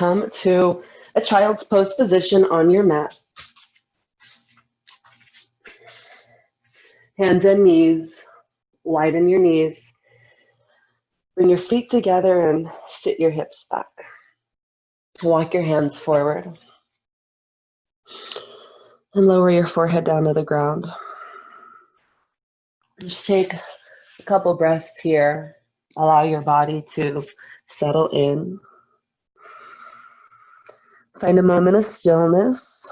come to a child's pose position on your mat. Hands and knees, widen your knees. Bring your feet together and sit your hips back. Walk your hands forward. And lower your forehead down to the ground. Just take a couple breaths here. Allow your body to settle in. Find a moment of stillness.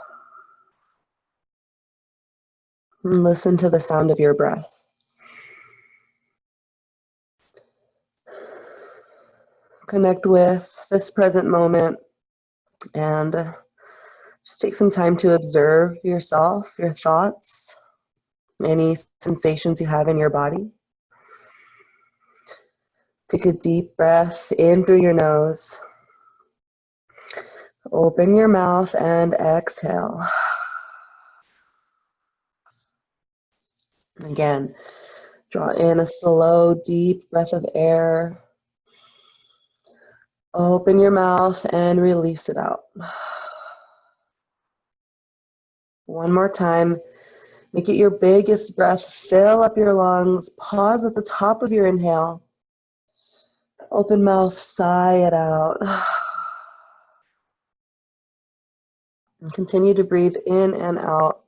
And listen to the sound of your breath. Connect with this present moment and just take some time to observe yourself, your thoughts, any sensations you have in your body. Take a deep breath in through your nose. Open your mouth and exhale. Again, draw in a slow, deep breath of air. Open your mouth and release it out. One more time. Make it your biggest breath. Fill up your lungs. Pause at the top of your inhale. Open mouth, sigh it out. And continue to breathe in and out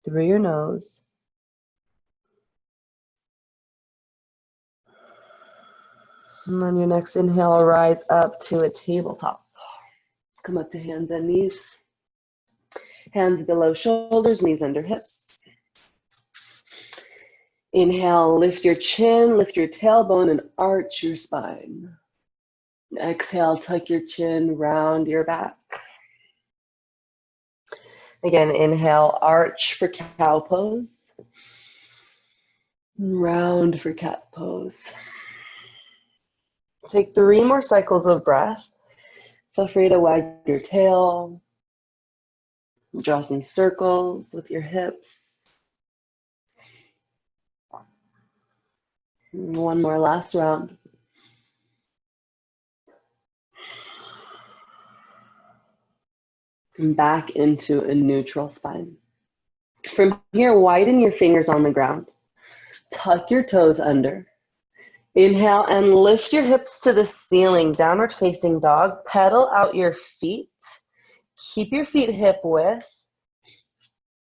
through your nose. And on your next inhale, rise up to a tabletop. Come up to hands and knees. Hands below shoulders, knees under hips. Inhale, lift your chin, lift your tailbone, and arch your spine. Exhale, tuck your chin, round your back. Again, inhale, arch for cow pose. Round for cat pose. Take 3 more cycles of breath. Feel free to wag your tail. Draw some circles with your hips. One more last round. And back into a neutral spine. From here, widen your fingers on the ground. Tuck your toes under. Inhale and lift your hips to the ceiling, downward facing dog. Pedal out your feet. Keep your feet hip width.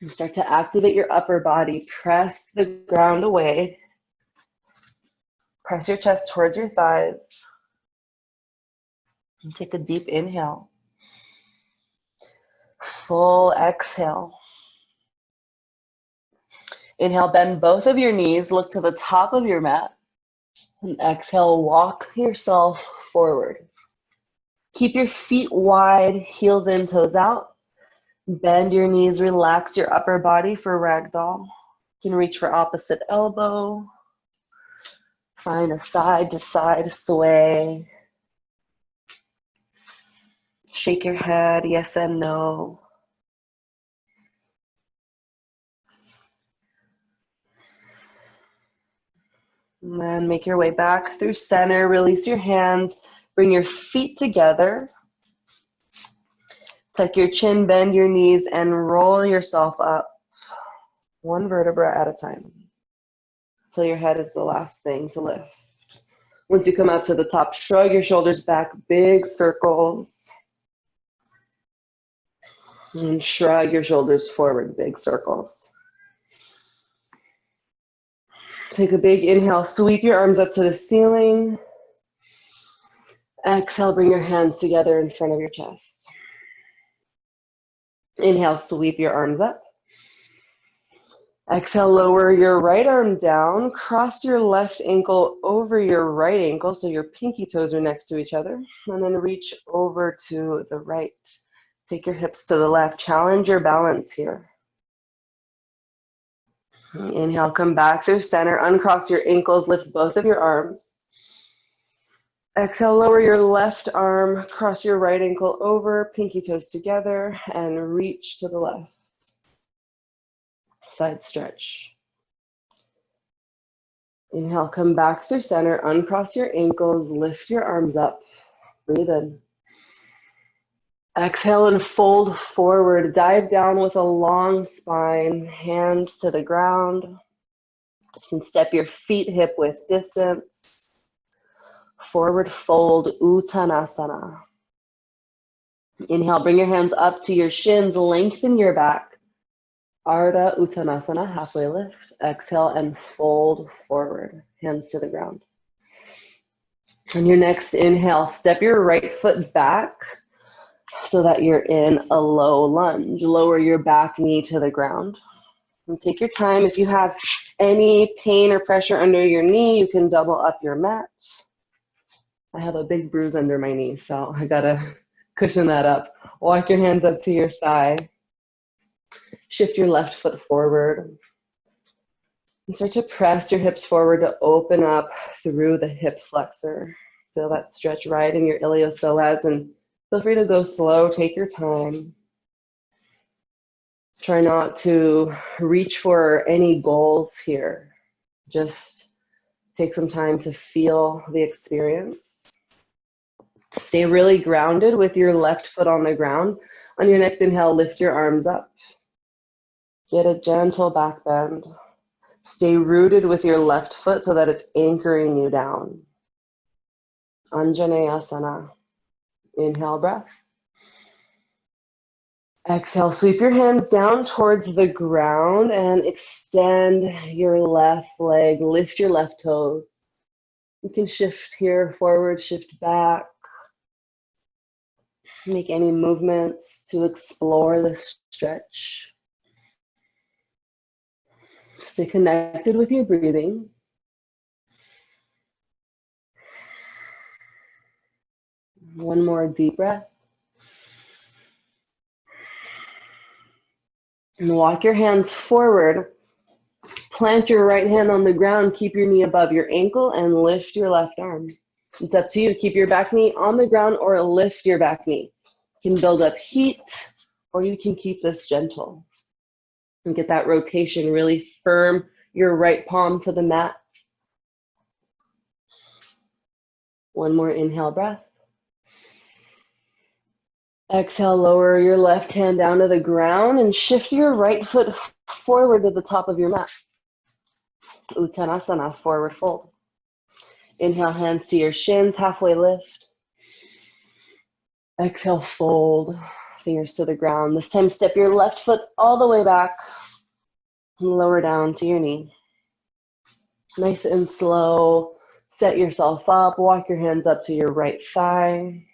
And start to activate your upper body. Press the ground away. Press your chest towards your thighs. And take a deep inhale. Full exhale. Inhale, bend both of your knees. Look to the top of your mat. And exhale, walk yourself forward. Keep your feet wide, heels in, toes out. Bend your knees, relax your upper body for ragdoll. You can reach for opposite elbow. Find a side to side sway. Shake your head, yes and no. And then make your way back through center. Release your hands. Bring your feet together. Tuck your chin, bend your knees, and roll yourself up. One vertebra at a time. Till your head is the last thing to lift. Once you come out to the top, shrug your shoulders back, big circles. And shrug your shoulders forward, big circles. Take a big inhale, sweep your arms up to the ceiling. Exhale, bring your hands together in front of your chest. Inhale, sweep your arms up. Exhale, lower your right arm down. Cross your left ankle over your right ankle so your pinky toes are next to each other. And then reach over to the right. Take your hips to the left. Challenge your balance here. Inhale, come back through center. Uncross your ankles. Lift both of your arms. Exhale, lower your left arm. Cross your right ankle over. Pinky toes together. And reach to the left. Side stretch. Inhale, come back through center. Uncross your ankles. Lift your arms up. Breathe in. Exhale and fold forward. Dive down with a long spine, hands to the ground. You can step your feet hip width distance. Forward fold, Uttanasana. Inhale, bring your hands up to your shins, lengthen your back. Ardha Uttanasana, halfway lift. Exhale and fold forward, hands to the ground. On your next inhale, step your right foot back so that you're in a low lunge. Lower your back knee to the ground. And take your time. If you have any pain or pressure under your knee, you can double up your mat. I have a big bruise under my knee, so I gotta cushion that up. Walk your hands up to your thigh. Shift your left foot forward. And start to press your hips forward to open up through the hip flexor. Feel that stretch right in your iliopsoas, and feel free to go slow. Take your time. Try not to reach for any goals here. Just take some time to feel the experience. Stay really grounded with your left foot on the ground. On your next inhale, lift your arms up. Get a gentle back bend. Stay rooted with your left foot so that it's anchoring you down. Anjaneyasana. Inhale, breath. Exhale, sweep your hands down towards the ground and extend your left leg. Lift your left toes. You can shift here, forward, shift back. Make any movements to explore the stretch. Stay connected with your breathing. One more deep breath. And walk your hands forward. Plant your right hand on the ground. Keep your knee above your ankle and lift your left arm. It's up to you. Keep your back knee on the ground or lift your back knee. You can build up heat or you can keep this gentle. And get that rotation. Really firm your right palm to the mat. One more inhale breath. Exhale, lower your left hand down to the ground and shift your right foot forward to the top of your mat. Uttanasana, forward fold. Inhale, hands to your shins, halfway lift. Exhale, fold, fingers to the ground. This time, step your left foot all the way back and lower down to your knee. Nice and slow. Set yourself up. Walk your hands up to your right thigh.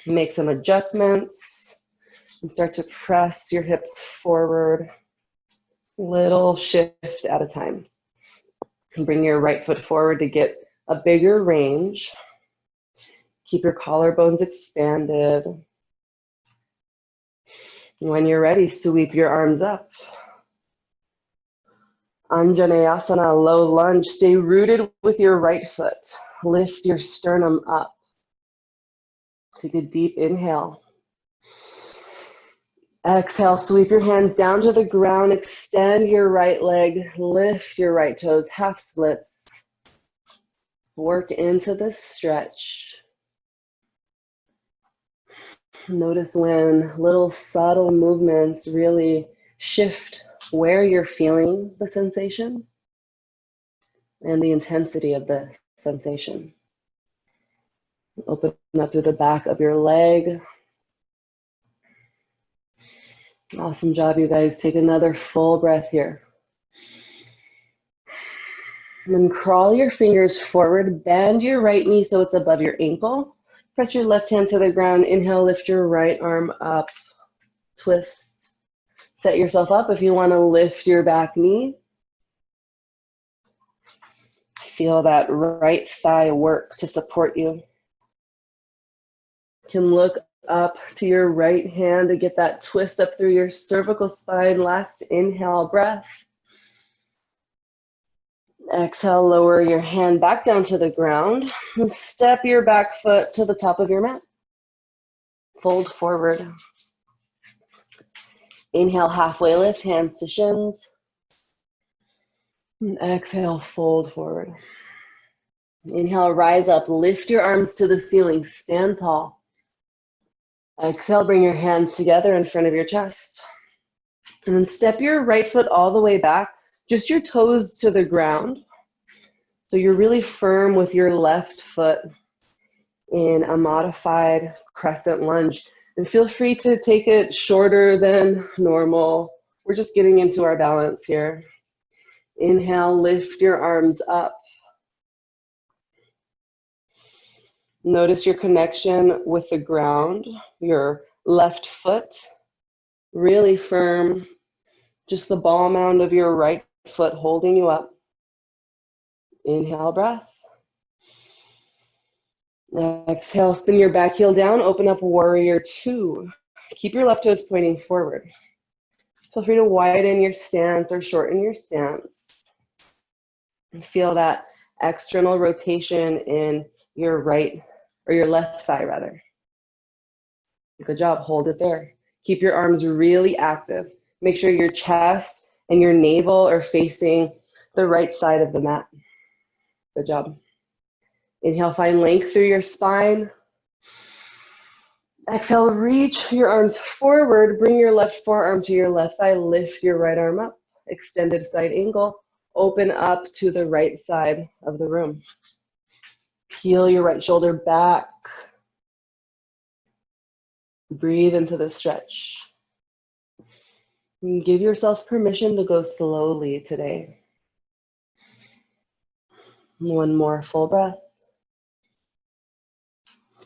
Make some adjustments and start to press your hips forward. Little shift at a time. And bring your right foot forward to get a bigger range. Keep your collarbones expanded. And when you're ready, sweep your arms up. Anjaneyasana, low lunge. Stay rooted with your right foot. Lift your sternum up. Take a deep inhale. Exhale, sweep your hands down to the ground. Extend your right leg. Lift your right toes, half splits. Work into this stretch. Notice when little subtle movements really shift where you're feeling the sensation and the intensity of the sensation. Open up through the back of your leg. Awesome job, you guys. Take another full breath here. And then crawl your fingers forward. Bend your right knee so it's above your ankle. Press your left hand to the ground. Inhale, lift your right arm up. Twist. Set yourself up if you want to lift your back knee. Feel that right thigh work to support you. You can look up to your right hand to get that twist up through your cervical spine. Last inhale, breath. Exhale, lower your hand back down to the ground and step your back foot to the top of your mat. Fold forward. Inhale, halfway lift, hands to shins. And exhale, fold forward. Inhale, rise up, lift your arms to the ceiling, stand tall. Exhale, bring your hands together in front of your chest. And then step your right foot all the way back, just your toes to the ground. So you're really firm with your left foot in a modified crescent lunge. And feel free to take it shorter than normal. We're just getting into our balance here. Inhale, lift your arms up. Notice your connection with the ground, your left foot, really firm. Just the ball mound of your right foot holding you up. Inhale, breath. Exhale, spin your back heel down, open up warrior two. Keep your left toes pointing forward. Feel free to widen your stance or shorten your stance. And feel that external rotation in your right, or your left thigh rather. Good job, hold it there. Keep your arms really active. Make sure your chest and your navel are facing the right side of the mat. Good job. Inhale, find length through your spine. Exhale, reach your arms forward. Bring your left forearm to your left thigh. Lift your right arm up. Extended side angle. Open up to the right side of the room. Peel your right shoulder back. Breathe into the stretch. And give yourself permission to go slowly today. One more full breath.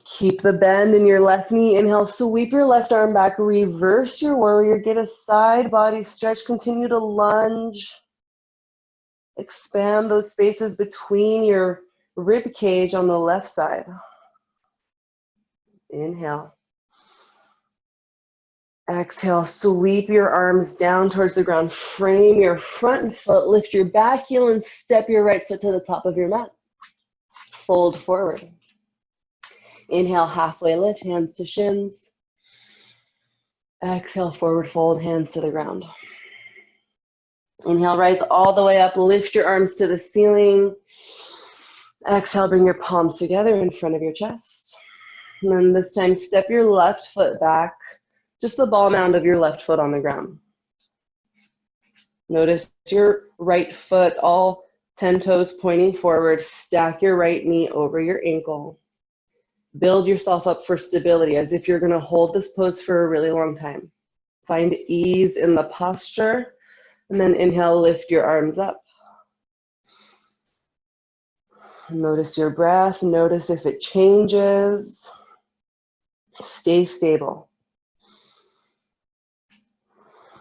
Keep the bend in your left knee. Inhale, sweep your left arm back. Reverse your warrior. Get a side body stretch. Continue to lunge. Expand those spaces between your rib cage on the left side. Inhale. Exhale, sweep your arms down towards the ground. Frame your front foot. Lift your back heel and step your right foot to the top of your mat. Fold forward. Inhale, halfway lift, hands to shins. Exhale, forward fold, hands to the ground. Inhale, rise all the way up, lift your arms to the ceiling. Exhale, bring your palms together in front of your chest. And then this time, step your left foot back, just the ball mound of your left foot on the ground. Notice your right foot, all 10 toes pointing forward. Stack your right knee over your ankle. Build yourself up for stability as if you're going to hold this pose for a really long time. Find ease in the posture, and then inhale, lift your arms up. Notice your breath. Notice if it changes. Stay stable.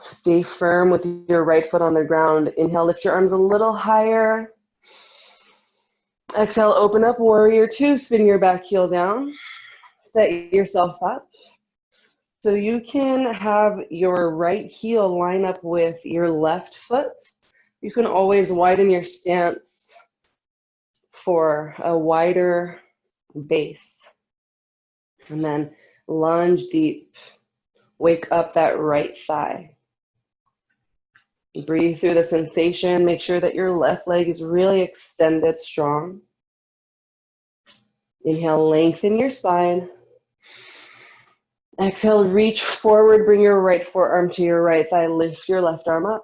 Stay firm with your right foot on the ground. Inhale, lift your arms a little higher. Exhale, open up, warrior two, spin your back heel down. Set yourself up. So you can have your right heel line up with your left foot. You can always widen your stance for a wider base. And then lunge deep. Wake up that right thigh. Breathe through the sensation. Make sure that your left leg is really extended, strong. Inhale, lengthen your spine. Exhale, reach forward. Bring your right forearm to your right thigh. Lift your left arm up.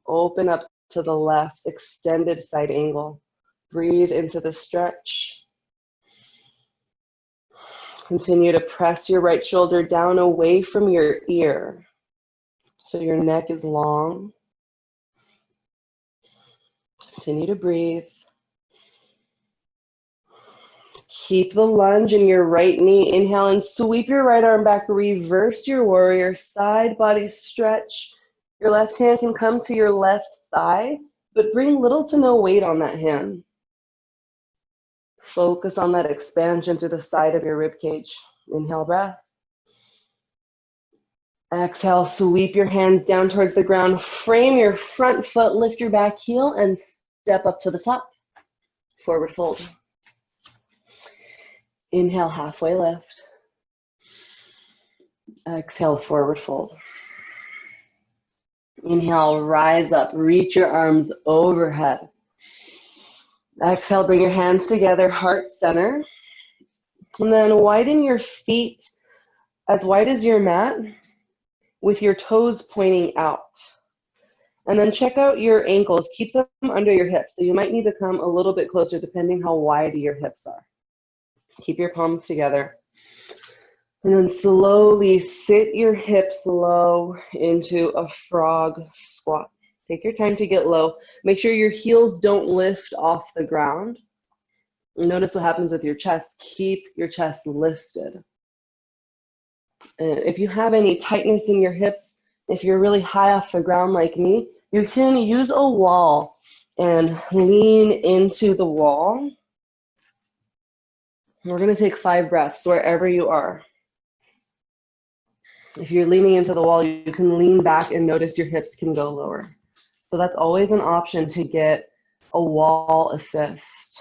Open up to the left, extended side angle. Breathe into the stretch. Continue to press your right shoulder down away from your ear so your neck is long. Continue to breathe. Keep the lunge in your right knee. Inhale and sweep your right arm back. Reverse your warrior. Side body stretch. Your left hand can come to your left thigh, but bring little to no weight on that hand. Focus on that expansion through the side of your rib cage. Inhale, breath. Exhale, sweep your hands down towards the ground. Frame your front foot, lift your back heel, and step up to the top. Forward fold. Inhale, halfway lift. Exhale, forward fold. Inhale, rise up, reach your arms overhead. Exhale, bring your hands together, heart center. And then widen your feet as wide as your mat with your toes pointing out. And then check out your ankles. Keep them under your hips. So you might need to come a little bit closer depending how wide your hips are. Keep your palms together. And then slowly sit your hips low into a frog squat. Take your time to get low. Make sure your heels don't lift off the ground. Notice what happens with your chest. Keep your chest lifted. And if you have any tightness in your hips, if you're really high off the ground like me, you can use a wall and lean into the wall. We're going to take 5 breaths wherever you are. If you're leaning into the wall, you can lean back and notice your hips can go lower. So that's always an option to get a wall assist.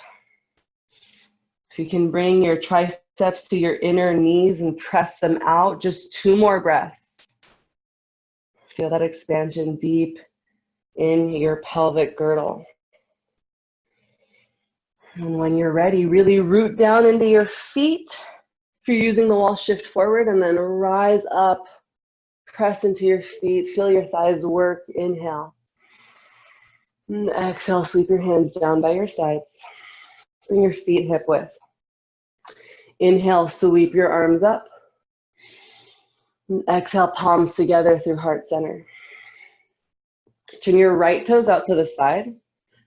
If you can bring your triceps to your inner knees and press them out, just 2 more breaths. Feel that expansion deep in your pelvic girdle. And when you're ready, really root down into your feet. If you're using the wall, shift forward and then rise up, press into your feet, feel your thighs work, inhale. And exhale, sweep your hands down by your sides. Bring your feet hip width. Inhale, sweep your arms up. And exhale, palms together through heart center. Turn your right toes out to the side.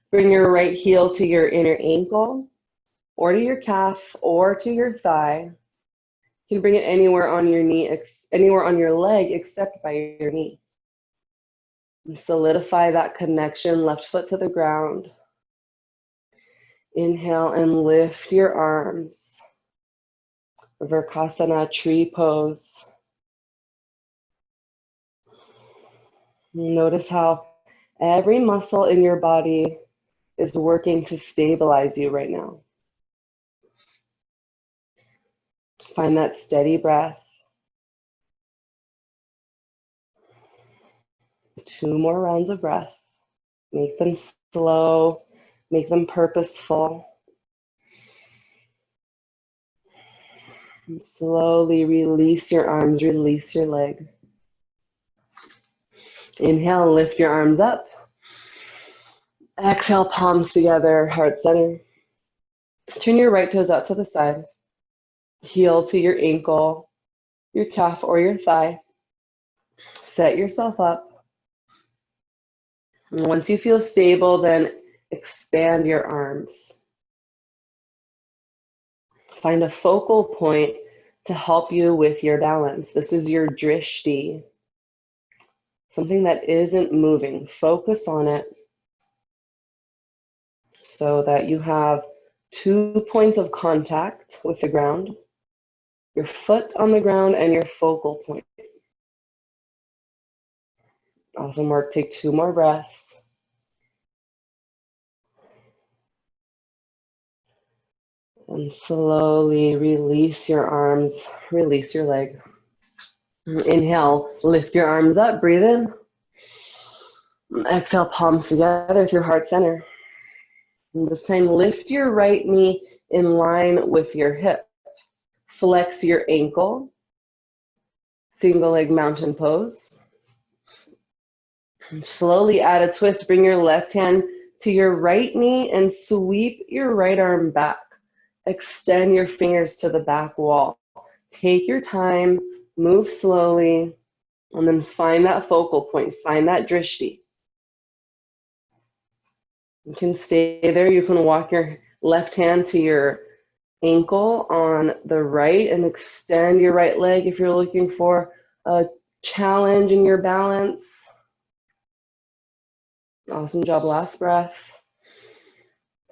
Bring your right heel to your inner ankle, or to your calf, or to your thigh. You can bring it anywhere on your knee, anywhere on your leg except by your knee. And solidify that connection, left foot to the ground. Inhale and lift your arms. Virkasana, tree pose. Notice how every muscle in your body is working to stabilize you right now. Find that steady breath. 2 more rounds of breath. Make them slow, make them purposeful. And slowly release your arms, release your leg. Inhale, lift your arms up. Exhale, palms together, heart center. Turn your right toes out to the side. Heel to your ankle, your calf, or your thigh. Set yourself up. And once you feel stable, then expand your arms. Find a focal point to help you with your balance. This is your drishti. Something that isn't moving. Focus on it so that you have 2 points of contact with the ground, your foot on the ground and your focal point. Awesome work. Take 2 more breaths. And slowly release your arms, release your leg. Inhale, lift your arms up, breathe in. Exhale, palms together through heart center. And this time, lift your right knee in line with your hip. Flex your ankle. Single leg mountain pose. And slowly add a twist. Bring your left hand to your right knee and sweep your right arm back. Extend your fingers to the back wall. Take your time, move slowly, and then find that focal point. Find that drishti. You can stay there. You can walk your left hand to your ankle on the right and extend your right leg if you're looking for a challenge in your balance. Awesome job. Last breath.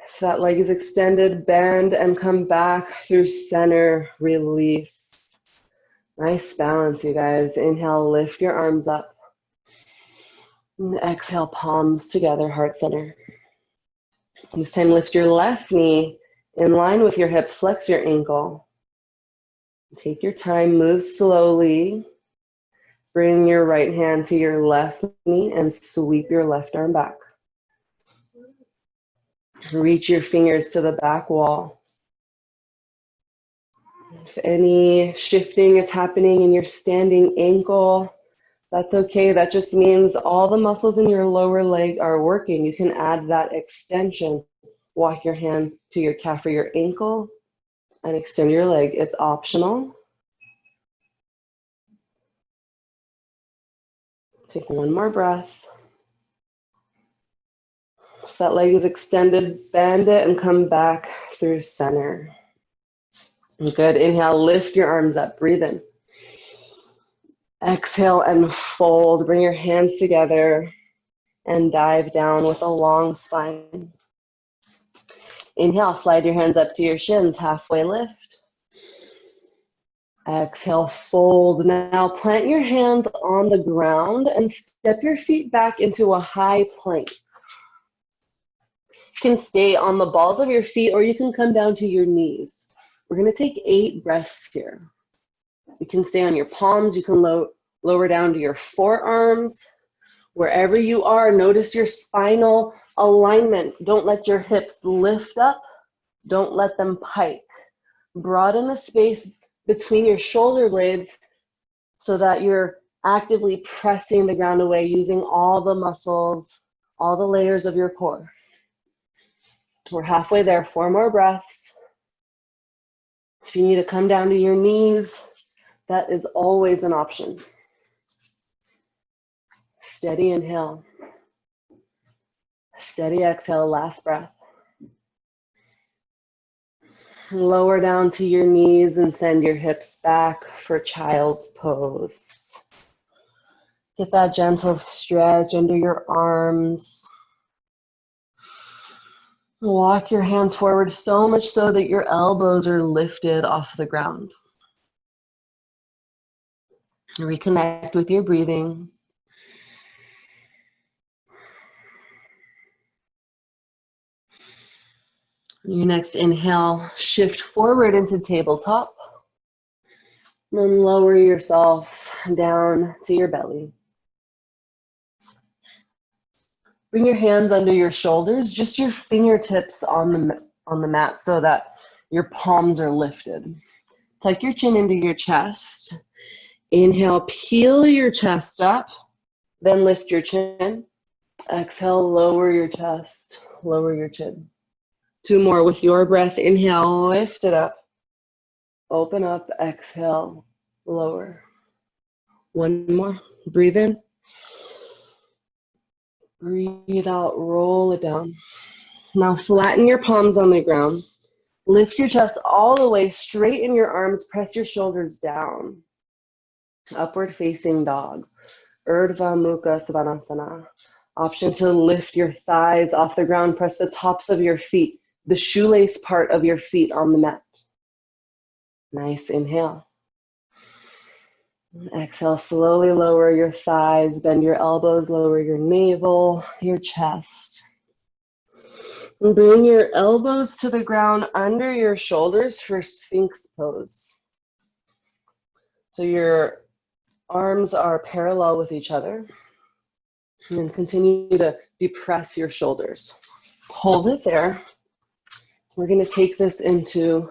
If that leg is extended, bend and come back through center, release. Nice balance, you guys. Inhale, lift your arms up. And exhale, palms together, heart center. This time, lift your left knee in line with your hip, flex your ankle. Take your time, move slowly. Bring your right hand to your left knee and sweep your left arm back. Reach your fingers to the back wall. If any shifting is happening in your standing ankle, that's okay. That just means all the muscles in your lower leg are working. You can add that extension. Walk your hand to your calf or your ankle and extend your leg. It's optional. Take one more breath. If that leg is extended, bend it and come back through center. Good. Inhale, lift your arms up. Breathe in. Exhale and fold. Bring your hands together and dive down with a long spine. Inhale, slide your hands up to your shins, halfway lift. Exhale, fold. Now plant your hands on the ground and step your feet back into a high plank. You can stay on the balls of your feet or you can come down to your knees. We're going to take 8 breaths here. You can stay on your palms. You can lower down to your forearms. Wherever you are, notice your spinal alignment. Don't let your hips lift up. Don't let them pike. Broaden the space between your shoulder blades so that you're actively pressing the ground away using all the muscles, all the layers of your core. We're halfway there. 4 more breaths. If you need to come down to your knees, that is always an option. Steady inhale. Steady exhale, last breath. Lower down to your knees and send your hips back for child's pose. Get that gentle stretch under your arms. Walk your hands forward so much so that your elbows are lifted off the ground. Reconnect with your breathing. Your next inhale, shift forward into tabletop. Then lower yourself down to your belly. Bring your hands under your shoulders, just your fingertips on the mat so that your palms are lifted. Tuck your chin into your chest. Inhale, peel your chest up, then lift your chin. Exhale, lower your chest, lower your chin. 2 more with your breath. Inhale, lift it up. Open up, exhale, lower. 1 more. Breathe in. Breathe out, roll it down. Now flatten your palms on the ground. Lift your chest all the way, straighten your arms, press your shoulders down. Upward facing dog. Urdhva Mukha Svanasana. Option to lift your thighs off the ground, press the tops of your feet, the shoelace part of your feet on the mat. Nice, inhale. Exhale, slowly lower your thighs, bend your elbows, lower your navel, your chest. And bring your elbows to the ground under your shoulders for Sphinx pose. So your arms are parallel with each other. And continue to depress your shoulders. Hold it there. We're going to take this into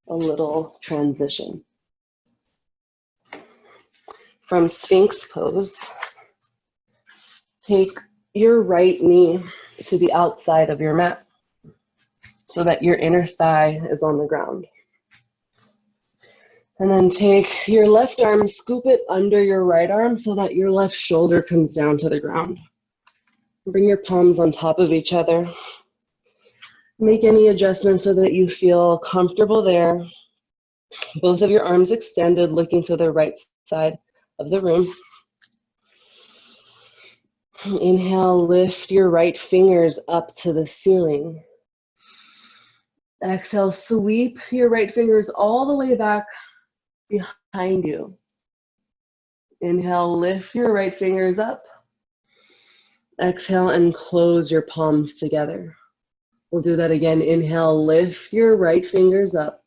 a little transition. From Sphinx pose, take your right knee to the outside of your mat so that your inner thigh is on the ground. And then take your left arm, scoop it under your right arm so that your left shoulder comes down to the ground. Bring your palms on top of each other. Make any adjustments so that you feel comfortable there. Both of your arms extended, looking to the right side of the room. Inhale, lift your right fingers up to the ceiling. Exhale, sweep your right fingers all the way back behind you. Inhale, lift your right fingers up. Exhale and close your palms together. We'll do that again. Inhale, lift your right fingers up.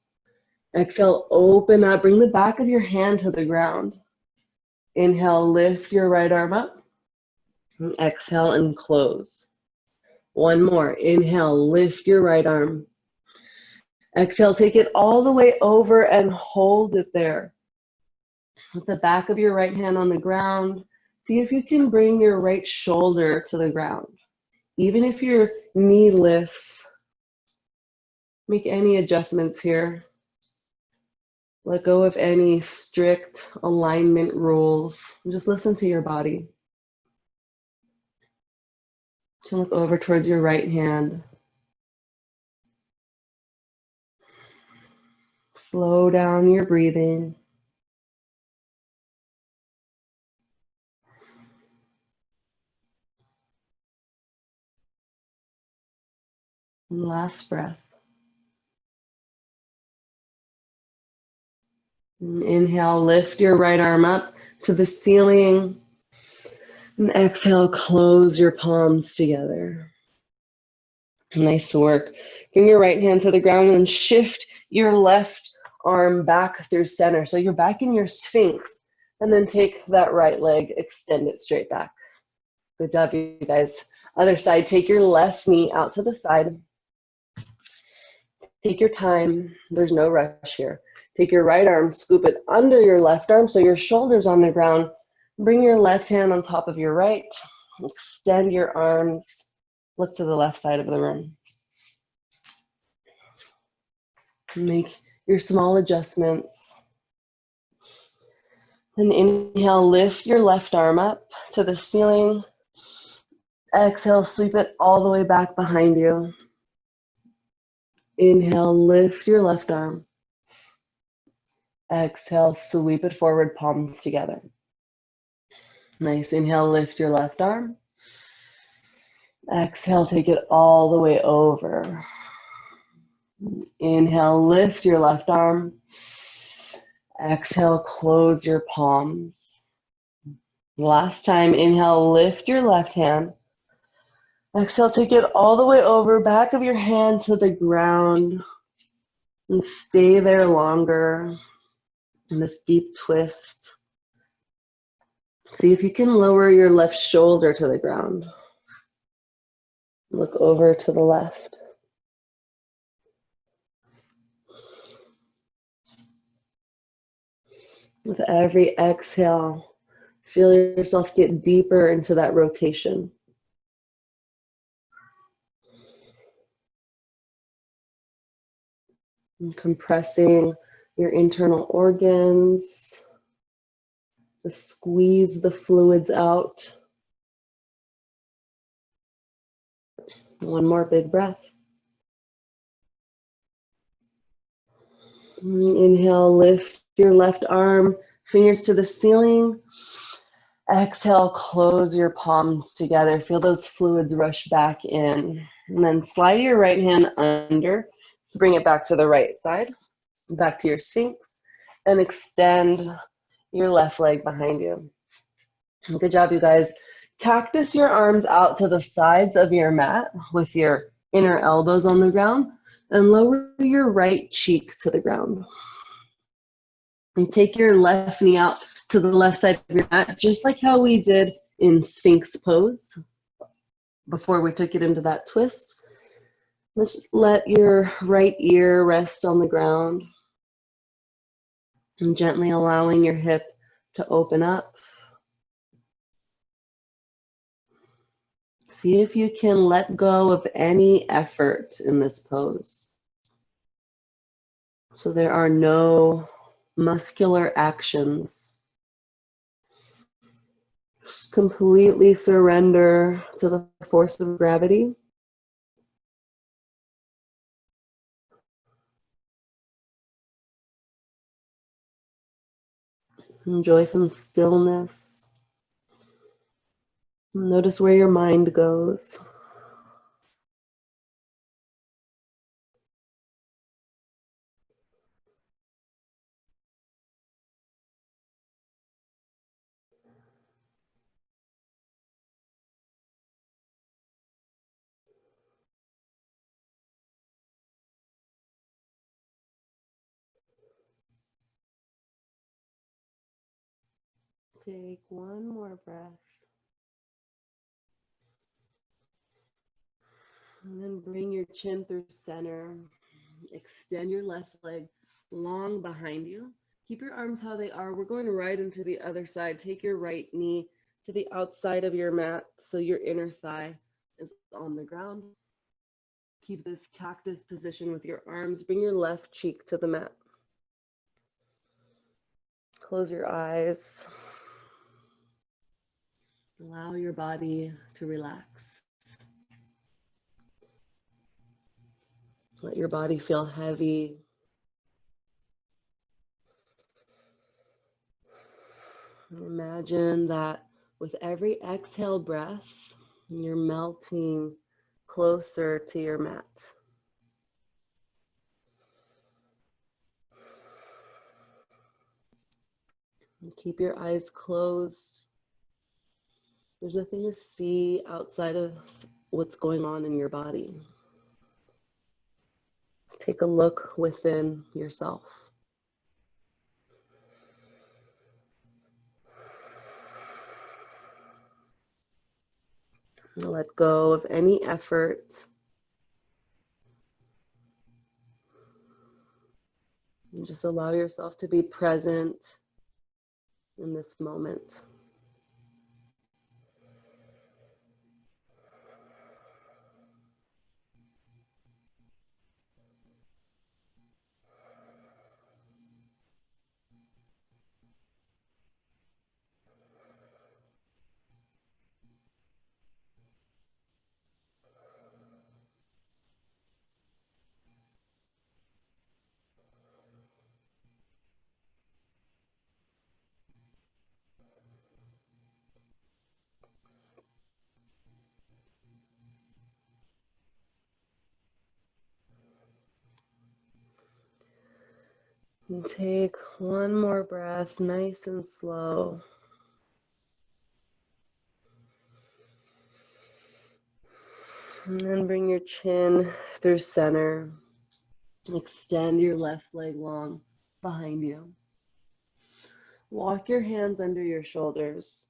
Exhale, open up. Bring the back of your hand to the ground. Inhale, lift your right arm up. And exhale and close. 1 more. Inhale, lift your right arm. Exhale, take it all the way over and hold it there. With the back of your right hand on the ground, see if you can bring your right shoulder to the ground. Even if your knee lifts, make any adjustments here. Let go of any strict alignment rules. Just listen to your body. You can look over towards your right hand. Slow down your breathing. And last breath. And inhale, lift your right arm up to the ceiling. And exhale, close your palms together. Nice work. Bring your right hand to the ground and shift your left arm back through center. So you're back in your Sphinx. And then take that right leg, extend it straight back. Good job, you guys. Other side, take your left knee out to the side. Take your time. There's no rush here. Take your right arm, scoop it under your left arm so your shoulder's on the ground. Bring your left hand on top of your right. Extend your arms. Look to the left side of the room. Make your small adjustments. And inhale, lift your left arm up to the ceiling. Exhale, sweep it all the way back behind you. Inhale, lift your left arm. Exhale, sweep it forward, palms together. Nice. Inhale, lift your left arm. Exhale, take it all the way over. Inhale, lift your left arm. Exhale, close your palms. Last time, inhale, lift your left hand. Exhale, take it all the way over, back of your hand to the ground. And stay there longer in this deep twist. See if you can lower your left shoulder to the ground. Look over to the left. With every exhale, feel yourself get deeper into that rotation. And compressing your internal organs. Just squeeze the fluids out. One more big breath. Inhale, lift your left arm, fingers to the ceiling. Exhale, close your palms together. Feel those fluids rush back in. And then slide your right hand under. Bring it back to the right side, back to your Sphinx, and extend your left leg behind you. Good job, you guys. Cactus your arms out to the sides of your mat with your inner elbows on the ground, and lower your right cheek to the ground. And take your left knee out to the left side of your mat, just like how we did in Sphinx pose before we took it into that twist. Let's let your right ear rest on the ground and gently allowing your hip to open up. See if you can let go of any effort in this pose. So there are no muscular actions. Just completely surrender to the force of gravity. Enjoy some stillness. Notice where your mind goes. Take one more breath. And then bring your chin through center. Extend your left leg long behind you. Keep your arms how they are. We're going right into the other side. Take your right knee to the outside of your mat so your inner thigh is on the ground. Keep this cactus position with your arms. Bring your left cheek to the mat. Close your eyes. Allow your body to relax. Let your body feel heavy. Imagine that with every exhale breath, you're melting closer to your mat. And keep your eyes closed. There's nothing to see outside of what's going on in your body. Take a look within yourself. Let go of any effort. And just allow yourself to be present in this moment. And take one more breath, nice and slow. And then bring your chin through center. Extend your left leg long behind you. Walk your hands under your shoulders.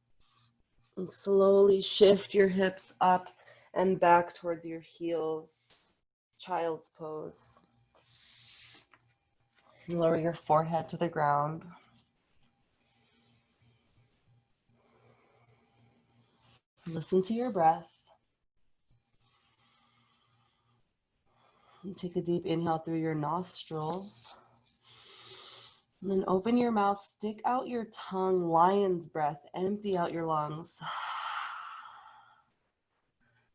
And slowly shift your hips up and back towards your heels. Child's pose. Lower your forehead to the ground. Listen to your breath. And take a deep inhale through your nostrils. And then open your mouth, stick out your tongue, lion's breath, empty out your lungs.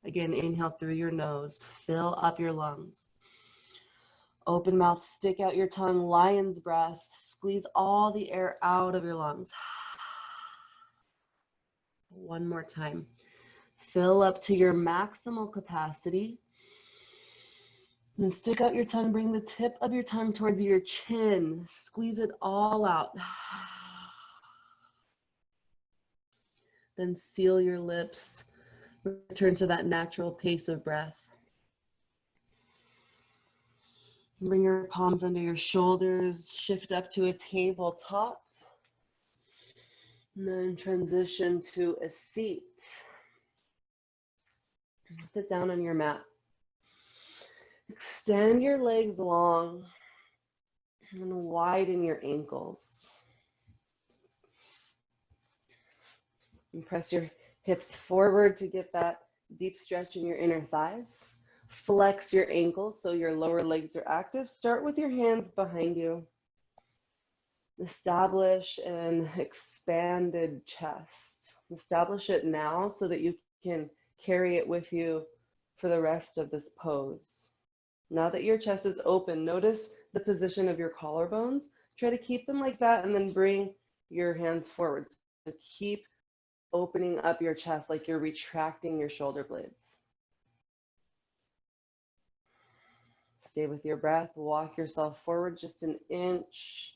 Again, inhale through your nose, fill up your lungs. Open mouth, stick out your tongue, lion's breath, squeeze all the air out of your lungs. One more time. Fill up to your maximal capacity. And stick out your tongue, bring the tip of your tongue towards your chin. Squeeze it all out. Then seal your lips. Return to that natural pace of breath. Bring your palms under your shoulders. Shift up to a tabletop. And then transition to a seat. Sit down on your mat. Extend your legs long and widen your ankles. And press your hips forward to get that deep stretch in your inner thighs. Flex your ankles so your lower legs are active. Start with your hands behind you. Establish an expanded chest. Establish it now so that you can carry it with you for the rest of this pose. Now that your chest is open, notice the position of your collarbones. Try to keep them like that and then bring your hands forward. So keep opening up your chest like you're retracting your shoulder blades. Stay with your breath. Walk yourself forward just an inch.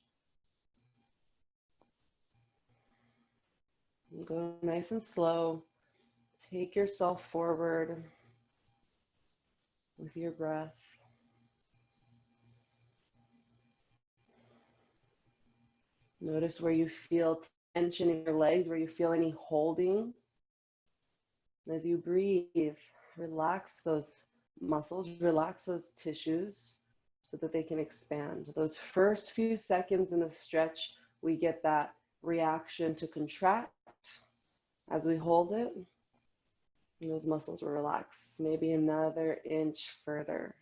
Go nice and slow. Take yourself forward with your breath. Notice where you feel tension in your legs, where you feel any holding. And as you breathe, relax those muscles, relax those tissues so that they can expand. Those first few seconds in the stretch, we get that reaction to contract as we hold it, and those muscles will relax. Maybe another inch further.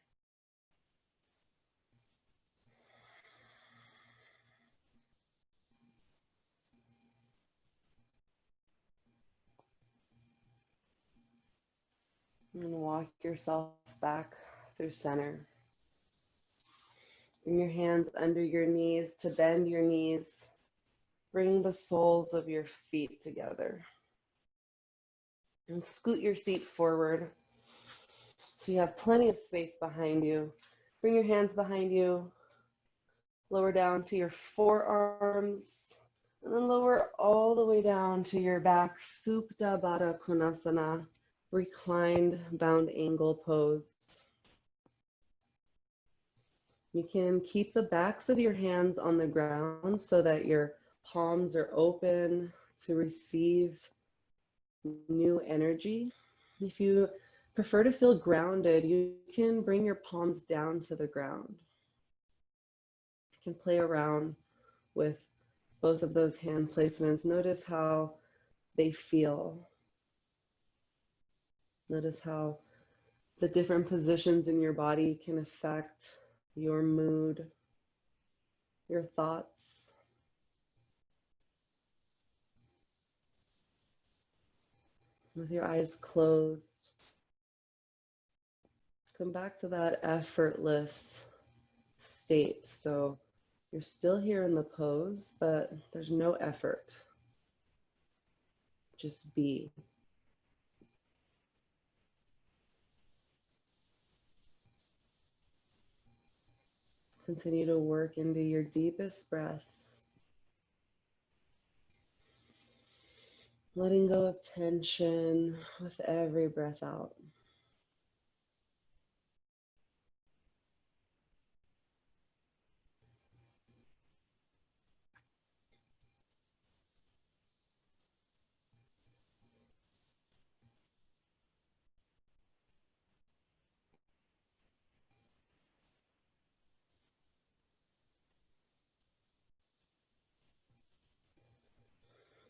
And walk yourself back through center. Bring your hands under your knees to bend your knees. Bring the soles of your feet together. And scoot your seat forward so you have plenty of space behind you. Bring your hands behind you. Lower down to your forearms. And then lower all the way down to your back. Supta Baddha Konasana, reclined bound angle pose. You can keep the backs of your hands on the ground so that your palms are open to receive new energy. If you prefer to feel grounded, you can bring your palms down to the ground. You can play around with both of those hand placements. Notice how they feel. Notice how the different positions in your body can affect your mood, your thoughts. With your eyes closed, come back to that effortless state. So you're still here in the pose, but there's no effort. Just be. Continue to work into your deepest breaths. Letting go of tension with every breath out.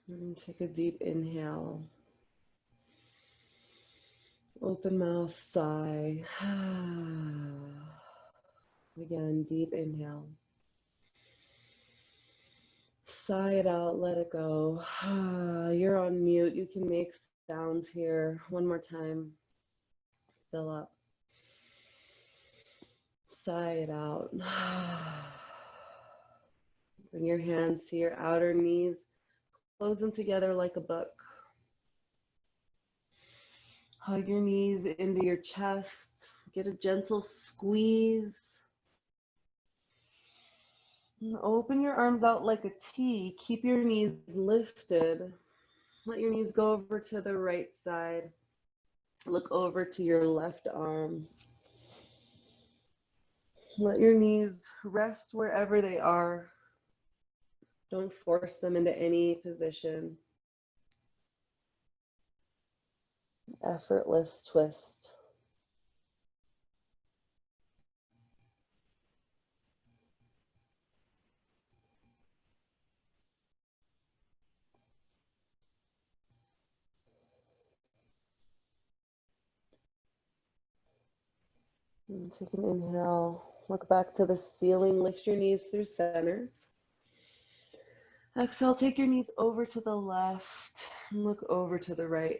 And take a deep inhale. Open mouth, sigh. Again, deep inhale. Sigh it out, let it go. You're on mute. You can make sounds here. One more time. Fill up. Sigh it out. Bring your hands to your outer knees. Close them together like a book. Hug your knees into your chest. Get a gentle squeeze. And open your arms out like a T. Keep your knees lifted. Let your knees go over to the right side. Look over to your left arm. Let your knees rest wherever they are. Don't force them into any position. Effortless twist. And take an inhale. Look back to the ceiling. Lift your knees through center. Exhale, take your knees over to the left and look over to the right.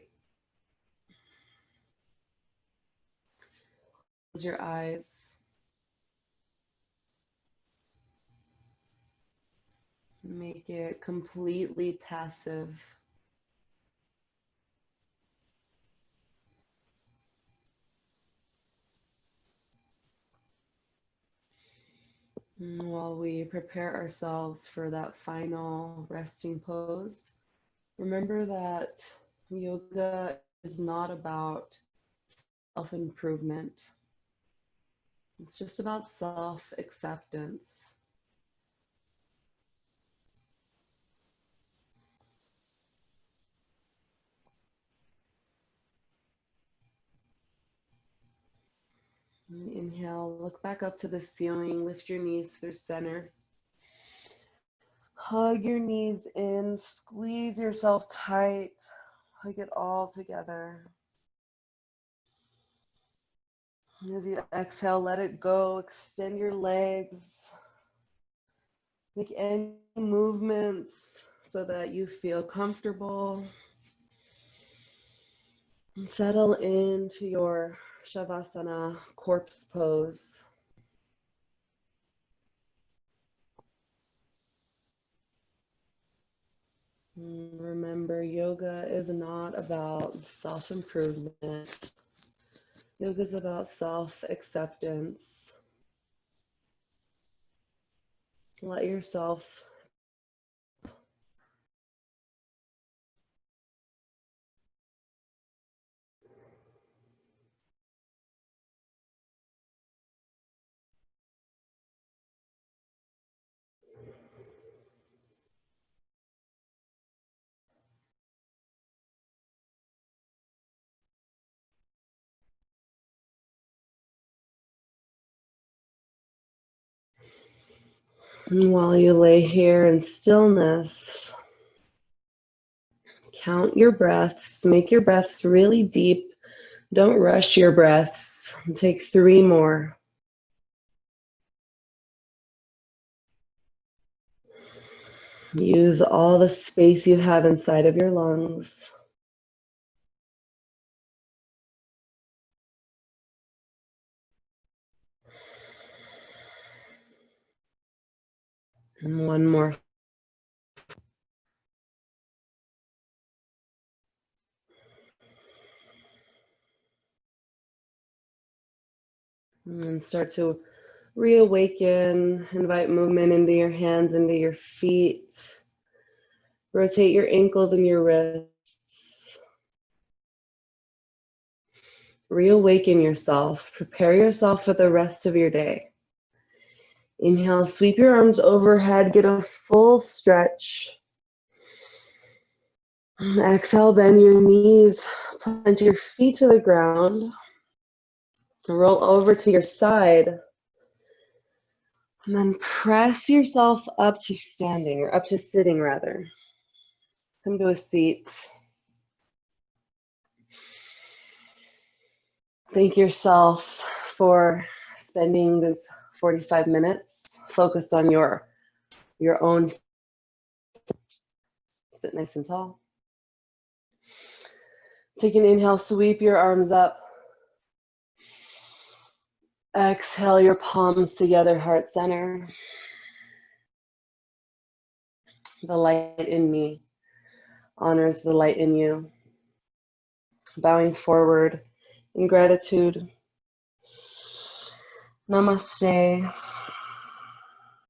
Close your eyes. Make it completely passive. And while we prepare ourselves for that final resting pose, remember that yoga is not about self-improvement. It's just about self-acceptance. Inhale, look back up to the ceiling, lift your knees through center. Hug your knees in, squeeze yourself tight, hug it all together. As you exhale, let it go, extend your legs. Make any movements so that you feel comfortable. And settle into your Shavasana corpse pose. Remember, yoga is not about self-improvement. Yoga is about self-acceptance. Let yourself And while you lay here in stillness, count your breaths. Make your breaths really deep. Don't rush your breaths. Take 3 more. Use all the space you have inside of your lungs. And 1 more. And then start to reawaken. Invite movement into your hands, into your feet. Rotate your ankles and your wrists. Reawaken yourself. Prepare yourself for the rest of your day. Inhale, sweep your arms overhead, get a full stretch. Exhale, bend your knees, plant your feet to the ground. Roll over to your side. And then press yourself up to standing, or up to sitting rather. Come to a seat. Thank yourself for spending this 45 minutes focused on your own. Sit nice and tall. Take an inhale, sweep your arms up. Exhale your palms together, heart center. The light in me honors the light in you. Bowing forward in gratitude. Namaste.